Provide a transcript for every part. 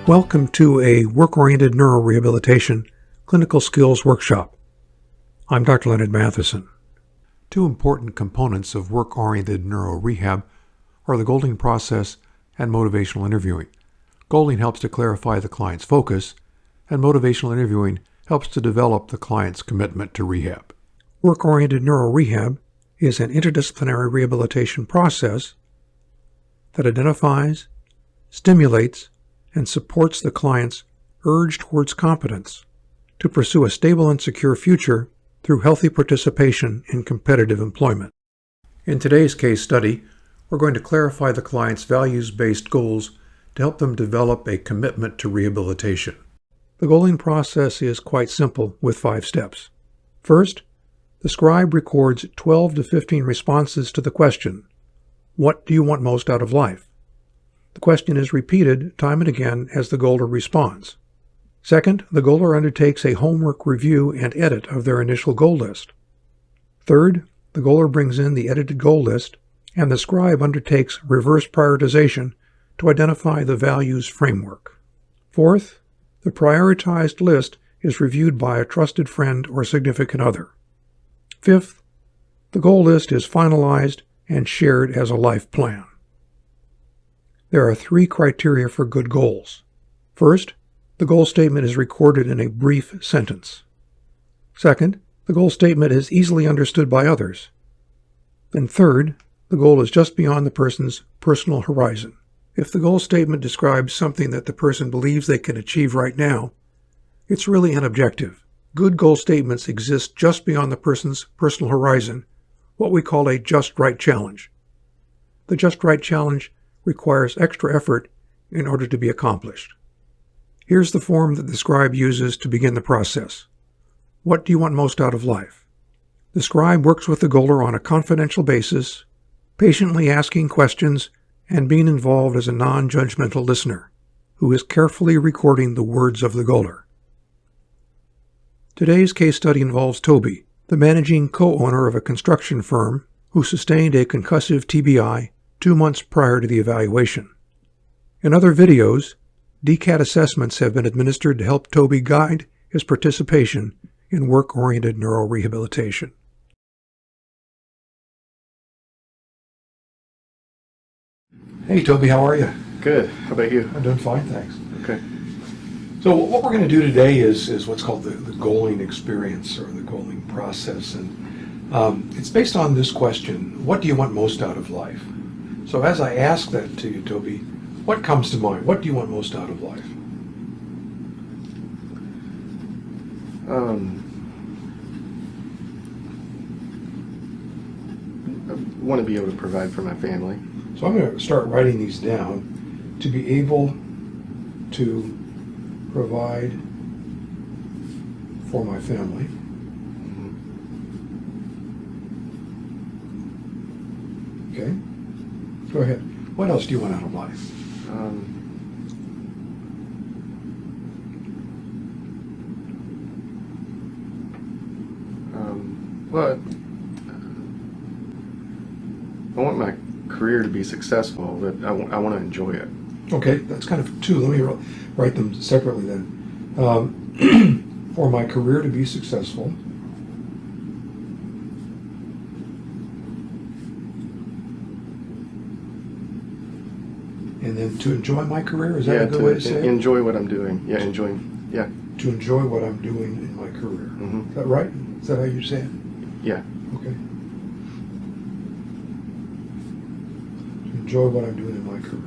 Welcome to a work-oriented neurorehabilitation clinical skills workshop. I'm Dr. Leonard Matheson. Two important components of work-oriented neurorehab are the goaling process and motivational interviewing. Goaling helps to clarify the client's focus, and motivational interviewing helps to develop the client's commitment to rehab. Work-oriented neurorehab is an interdisciplinary rehabilitation process that identifies, stimulates, and supports the client's urge towards competence to pursue a stable and secure future through healthy participation in competitive employment. In today's case study, we're going to clarify the client's values-based goals to help them develop a commitment to rehabilitation. The goaling process is quite simple with 5 steps. First, the scribe records 12 to 15 responses to the question, "What do you want most out of life?" The question is repeated time and again as the goaler responds. Second, the goaler undertakes a homework review and edit of their initial goal list. Third, the goaler brings in the edited goal list, and the scribe undertakes reverse prioritization to identify the values framework. Fourth, the prioritized list is reviewed by a trusted friend or significant other. Fifth, the goal list is finalized and shared as a life plan. There are 3 criteria for good goals. First, the goal statement is recorded in a brief sentence. Second, the goal statement is easily understood by others. And third, the goal is just beyond the person's personal horizon. If the goal statement describes something that the person believes they can achieve right now, it's really an objective. Good goal statements exist just beyond the person's personal horizon, what we call a just right challenge. The just right challenge requires extra effort in order to be accomplished. Here's the form that the scribe uses to begin the process. What do you want most out of life? The scribe works with the goaler on a confidential basis, patiently asking questions and being involved as a non-judgmental listener who is carefully recording the words of the goaler. Today's case study involves Toby, the managing co-owner of a construction firm who sustained a concussive TBI 2 months prior to the evaluation. In other videos, DCAT assessments have been administered to help Toby guide his participation in work-oriented neurorehabilitation. Hey Toby, how are you? Good. How about you? I'm doing fine, thanks. Okay. So what we're going to do today is what's called the goaling experience or the goaling process. And it's based on this question, what do you want most out of life? So as I ask that to you, Toby, what comes to mind? What do you want most out of life? I want to be able to provide for my family. So I'm going to start writing these down. To be able to provide for my family. Okay. Go ahead. What else do you want out of life? Well, I want my career to be successful, but I want to enjoy it. Okay, that's kind of 2. Let me write them separately then. For my career to be successful, and then to enjoy my career, is that a good way to say it? Enjoy what I'm doing. Yeah, enjoying. Yeah. To enjoy what I'm doing in my career. Mm-hmm. Is that right? Is that how you say it? Yeah. Okay. To enjoy what I'm doing in my career.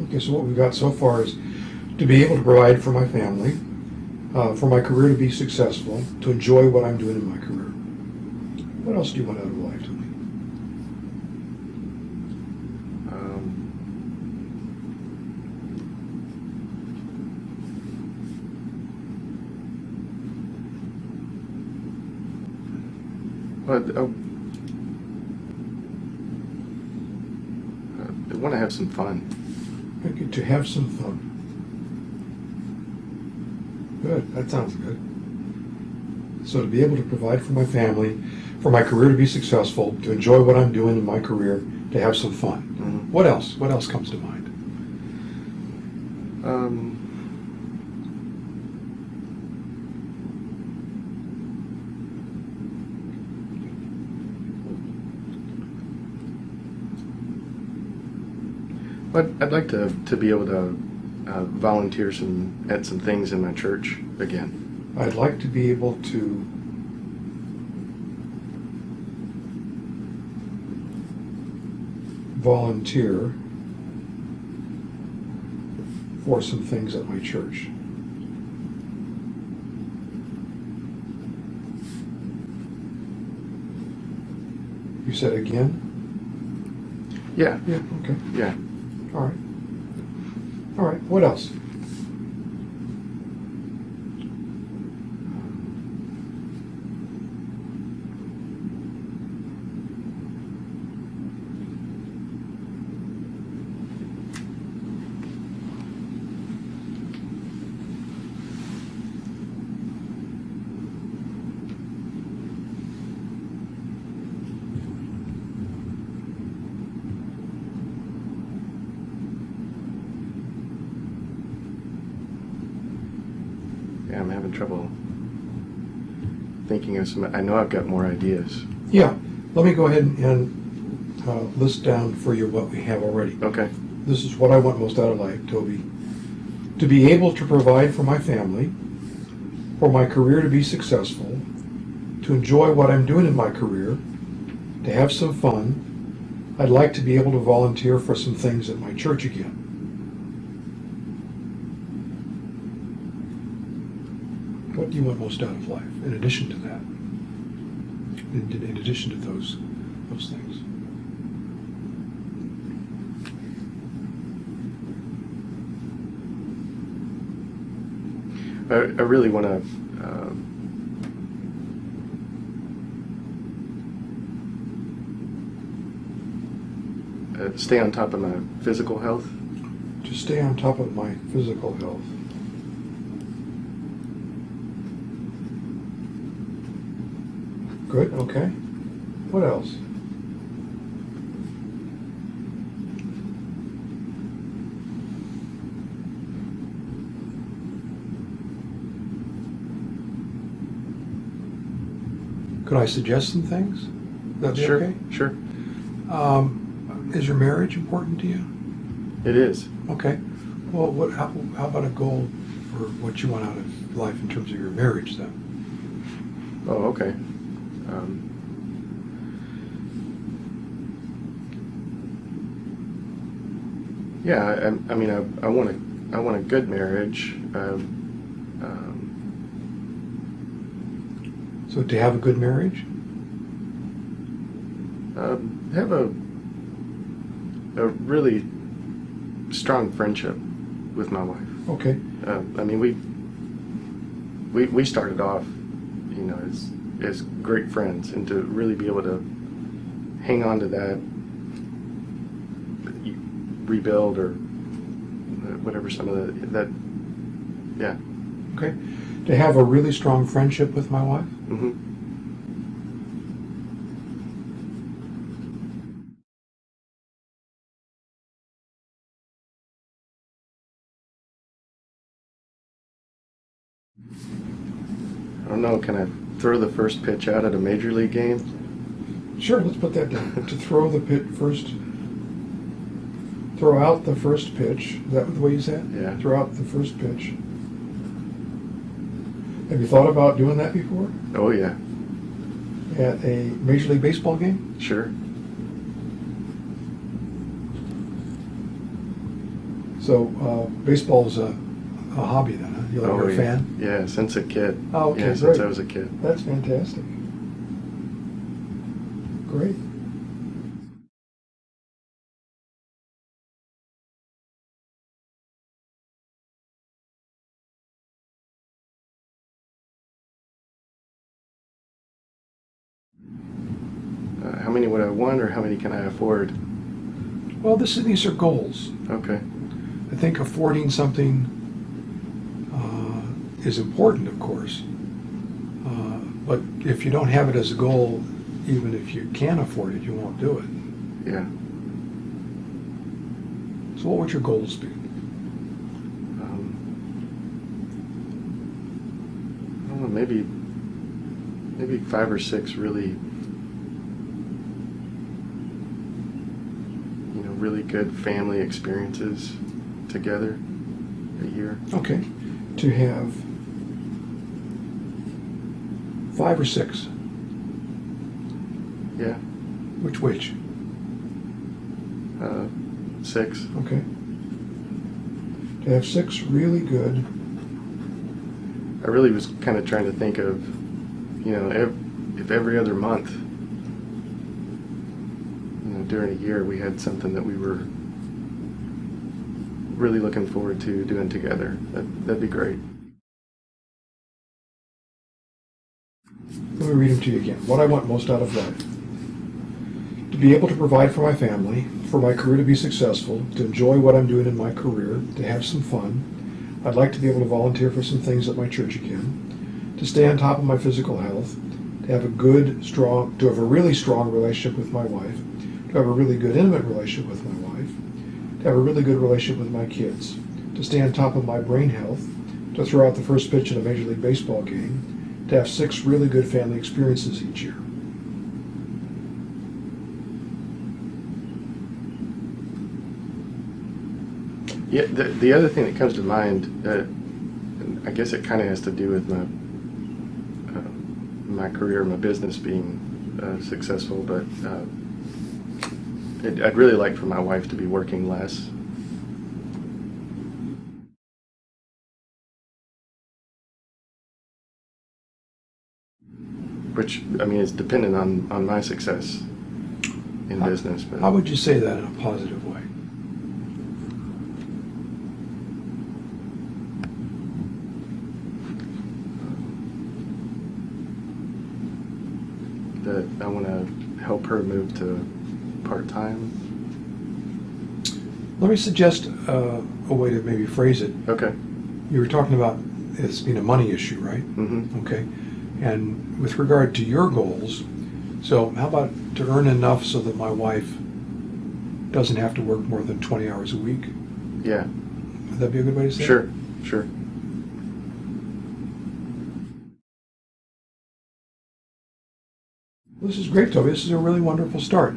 Okay, so what we've got so far is to be able to provide for my family, for my career to be successful, to enjoy what I'm doing in my career. What else do you want out of life, Toby? I want to have some fun. Okay, to have some fun. Good, that sounds good. So to be able to provide for my family, For my career to be successful, to enjoy what I'm doing in my career, to have some fun. Mhm. What else? What else comes to mind? But I'd like to be able to volunteer at some things in my church again. I'd like to be able to volunteer for some things at my church. You said again? Yeah, Yeah, okay. yeah. All right. All right, what else? Yeah, I'm having trouble thinking of some. I know I've got more ideas. Yeah, let me go ahead and list down for you what we have already. Okay. This is what I want most out of life, Toby. To be able to provide for my family, for my career to be successful, to enjoy what I'm doing in my career, to have some fun. I'd like to be able to volunteer for some things at my church again. What do you want most out of life, in addition to that? In addition to those things. I really want to stay on top of my physical health. To stay on top of my physical health. Good, okay. What else? Could I suggest some things? That'd be Sure, okay? sure. Is your marriage important to you? It is. Okay. Well, how about a goal for what you want out of life in terms of your marriage then? Oh, okay. Yeah, I mean, I want a good marriage. So to have a good marriage? Have a really strong friendship with my wife. Okay. I mean, we started off, as great friends, and to really be able to hang on to that, rebuild or whatever some of that, yeah. Okay. To have a really strong friendship with my wife? Mm-hmm. I don't know, can I throw the first pitch out at a major league game? Sure, let's put that down. To throw out the first pitch. Is that the way you said? Yeah. Throw out the first pitch. Have you thought about doing that before? Oh, yeah. At a Major League Baseball game? Sure. So baseball is a hobby then, huh? You're a fan? Yeah, since a kid. Oh, okay, yeah, great. since I was a kid. That's fantastic. Great. How many would I want, or how many can I afford? Well, these are goals. Okay. I think affording something is important, of course. But if you don't have it as a goal, even if you can afford it, you won't do it. Yeah. So what would your goals be? I don't know, maybe 5 or 6 really, really good family experiences together a year. Okay. To have 5 or 6. Yeah. Which? 6. Okay. To have 6 really good. I really was kind of trying to think of, if every other month, during a year we had something that we were really looking forward to doing together. That'd be great. Let me read them to you again. What I want most out of life. To be able to provide for my family, for my career to be successful, to enjoy what I'm doing in my career, to have some fun. I'd like to be able to volunteer for some things at my church again, to stay on top of my physical health, to have a really strong relationship with my wife, to have a really good intimate relationship with my wife, to have a really good relationship with my kids, to stay on top of my brain health, to throw out the first pitch in a Major League Baseball game, to have 6 really good family experiences each year. Yeah, the other thing that comes to mind, I guess it kind of has to do with my career, my business being successful, but I'd really like for my wife to be working less. Which, is dependent on my success in business. But How would you say that in a positive way? that I want to help her move to part-time. Let me suggest a way to maybe phrase it. Okay. You were talking about this being a money issue, right? Mm-hmm. Okay. And with regard to your goals, so how about to earn enough so that my wife doesn't have to work more than 20 hours a week? Yeah. Would that be a good way to say Sure. it? Sure. This is great, Toby. This is a really wonderful start.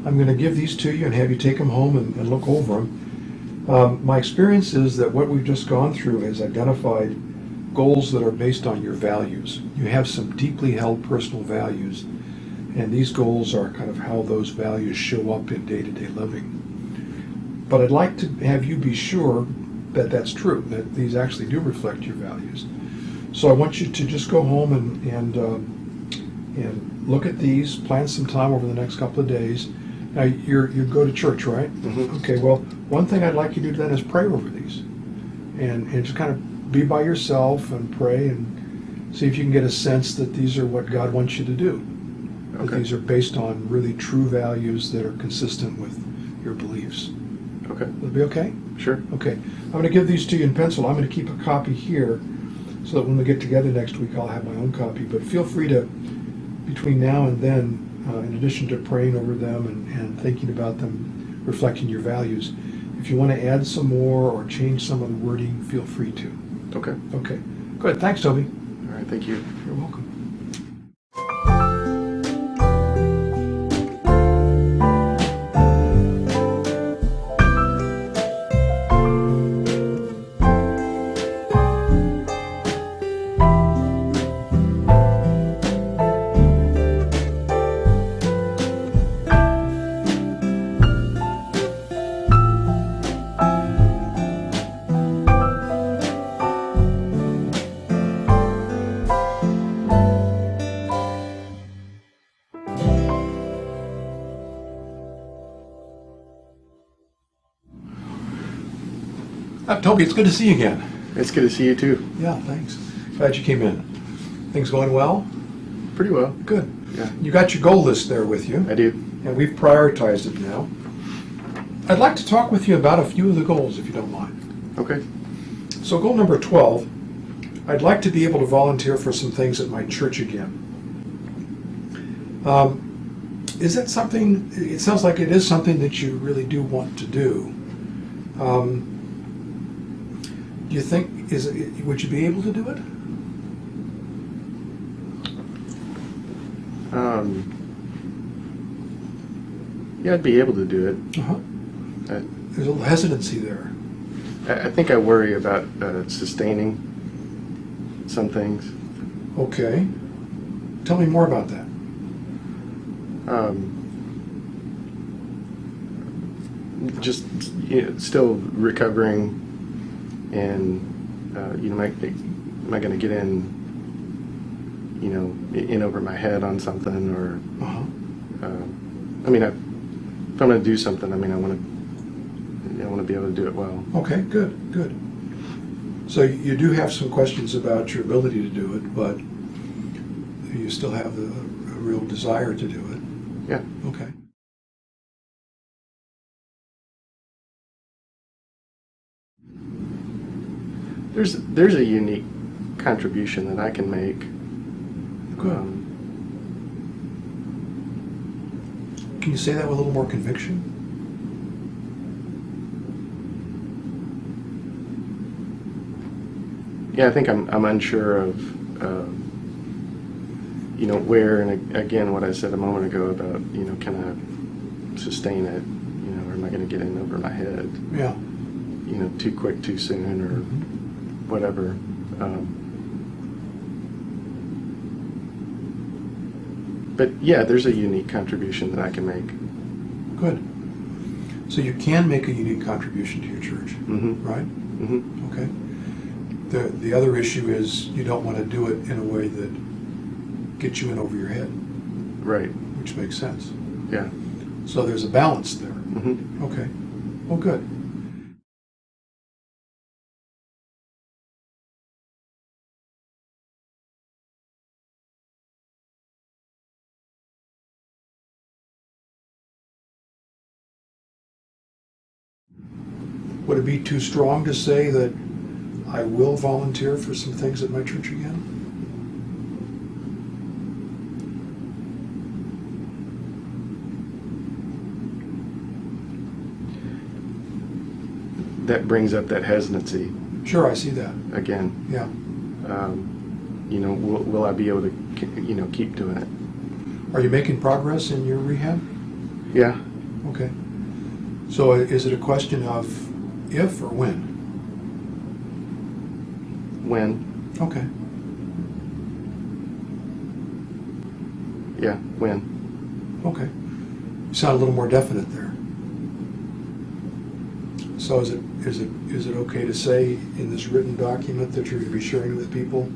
I'm going to give these to you and have you take them home and look over them. My experience is that what we've just gone through has identified goals that are based on your values. You have some deeply held personal values, and these goals are kind of how those values show up in day-to-day living. But I'd like to have you be sure that that's true, that these actually do reflect your values. So I want you to just go home and look at these, plan some time over the next couple of days. Now, you go to church, right? Mm-hmm. Okay, well, one thing I'd like you to do then is pray over these. And just kind of be by yourself and pray and see if you can get a sense that these are what God wants you to do. Okay. That these are based on really true values that are consistent with your beliefs. Okay. Will it be okay? Sure. Okay. I'm going to give these to you in pencil. I'm going to keep a copy here so that when we get together next week, I'll have my own copy. But feel free to, between now and then, in addition to praying over them and thinking about them, reflecting your values, if you want to add some more or change some of the wording, feel free to. Okay. Okay. Good. Thanks, Toby. All right. Thank you. You're welcome. Toby, it's good to see you again. It's good to see you too. Yeah, thanks. Glad you came in. Things going well? Pretty well. Good. Yeah. You got your goal list there with you, I do. and we've prioritized it now. I'd like to talk with you about a few of the goals, if you don't mind. Okay. So goal number 12, I'd like to be able to volunteer for some things at my church again. is that something, it sounds like it is something that you really do want to do. Do you think, would you be able to do it? Yeah, I'd be able to do it. Uh-huh. I, There's a little hesitancy there. I think I worry about sustaining some things. Okay. Tell me more about that. Just still recovering, and am I going to get in over my head on something, or Uh-huh. if I'm going to do something, I want to be able to do it well. Okay, good. So you do have some questions about your ability to do it, but you still have a real desire to do it. Yeah. Okay. There's a unique contribution that I can make. Good. Can you say that with a little more conviction? Yeah, I think I'm unsure of where, and again what I said a moment ago about can I sustain it, or am I going to get in over my head? Yeah. Too quick, too soon, or whatever. But yeah, there's a unique contribution that I can make. Good. So you can make a unique contribution to your church, right? Mm-hmm. Okay. The other issue is you don't want to do it in a way that gets you in over your head. Right. Which makes sense. Yeah. So there's a balance there. Mm-hmm. Okay. Well, good. Would it be too strong to say that I will volunteer for some things at my church again? That brings up that hesitancy Sure, I see that. again. Yeah. Will I be able to keep doing it? Are you making progress in your rehab? Yeah. Okay. So is it a question of if or when? When? Okay. Yeah. When? Okay. You sound a little more definite there. So is it okay to say in this written document that you're going to be sharing with people,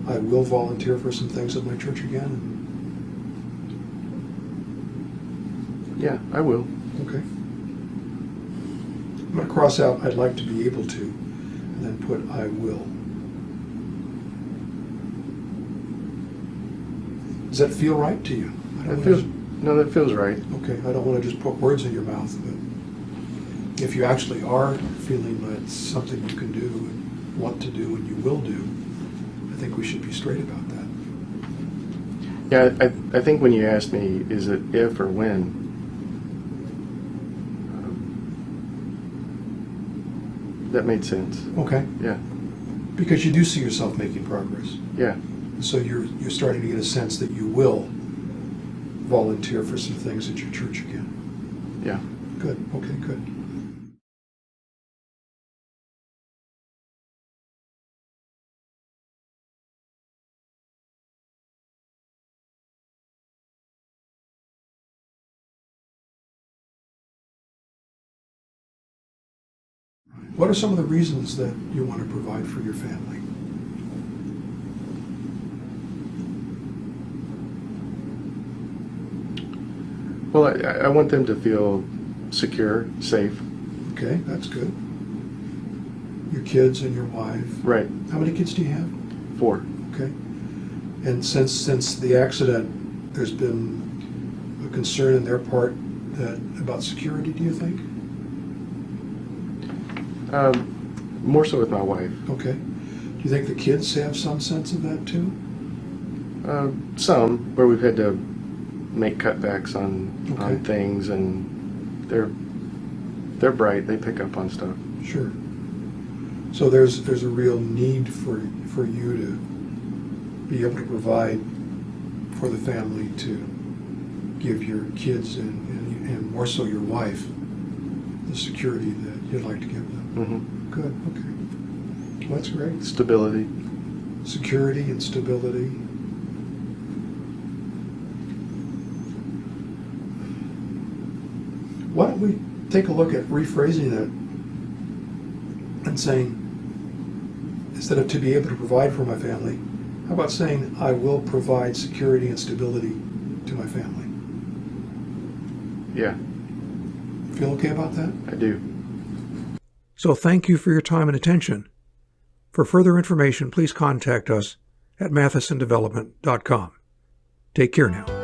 I will volunteer for some things at my church again? Yeah, I will. Okay. I'm going to cross out I'd like to be able to, and then put I will. Does that feel right to you? That feels right. Okay, I don't want to just put words in your mouth, but if you actually are feeling that it's something you can do and want to do and you will do, I think we should be straight about that. Yeah, I think when you asked me, is it if or when, that made sense. Okay. Yeah. Because you do see yourself making progress. Yeah. So you're starting to get a sense that you will volunteer for some things at your church again. Yeah. Good. Okay, good. What are some of the reasons that you want to provide for your family? Well, I want them to feel secure, safe. Okay, that's good. Your kids and your wife. Right. How many kids do you have? 4. Okay. And since the accident, there's been a concern in their part about security, do you think? More so with my wife. Okay. Do you think the kids have some sense of that too? Some, where we've had to make cutbacks on Okay. things, and they're bright. They pick up on stuff. Sure. So there's a real need for you to be able to provide for the family, to give your kids and more so your wife the security that you'd like to give them. Good. Okay. Well, that's great. Stability. Security and stability. Why don't we take a look at rephrasing it and saying, instead of to be able to provide for my family, how about saying I will provide security and stability to my family? Yeah, Feel okay about that? I do. So thank you for your time and attention. For further information, please contact us at mathesondevelopment.com. Take care now.